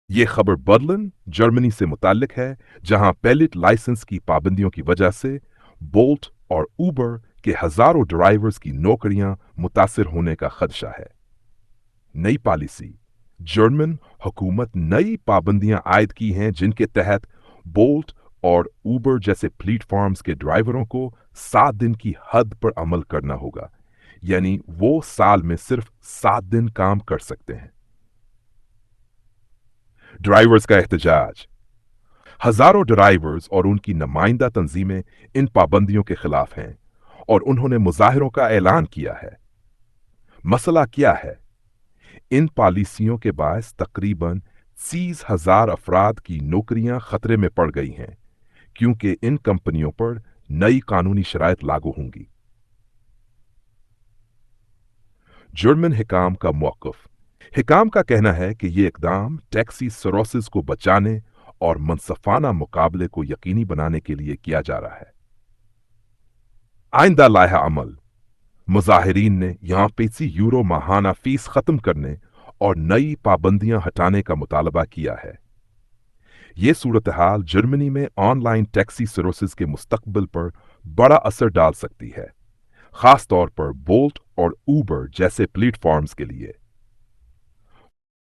ये खबर Berlin Germany से मुताल्लिक है, जहां पैलेट लाइसेंस की पाबंदियों की वजह से बोल्ट और उबर के हजारों ड्राइवर्स की नौकरियां मुतासिर होने का खदशा है। नई पॉलिसी, जर्मन हुकूमत नई पाबंदियां आयद की हैं जिनके तहत बोल्ट और उबर जैसे प्लेटफॉर्म्स के ड्राइवरों को 7 दिन की हद पर अमल करना होगा, यानी वो साल में सिर्फ 7 दिन काम कर सकते हैं। ड्राइवर्स का एहतजाज, हजारों ड्राइवर्स और उनकी नुमाइंदा तंजीमें इन पाबंदियों के खिलाफ हैं और उन्होंने मुजाहिरों का ऐलान किया है। मसला क्या है? इन पॉलिसियों के बायस तकरीबन 30,000 अफराद की नौकरियां खतरे में पड़ गई हैं, क्योंकि इन कंपनियों पर नई कानूनी शराइत लागू होंगी। जर्मन हिकाम का मौकफ, हिकाम का कहना है कि ये इकदाम टैक्सी सरोसिस को बचाने और मनसफाना मुकाबले को यकीनी बनाने के लिए किया जा रहा है। आइंदा लाया अमल, मुजाहिरीन ने यहाँ पेसी यूरो माहाना फीस खत्म करने और नई पाबंदियां हटाने का मुतालबा किया है। ये सूरत हाल जर्मनी में ऑनलाइन टैक्सी सर्विसेज के मुस्तकबिल पर बड़ा असर डाल सकती है, खास तौर पर बोल्ट और ऊबर जैसे प्लेटफॉर्म्स के लिए।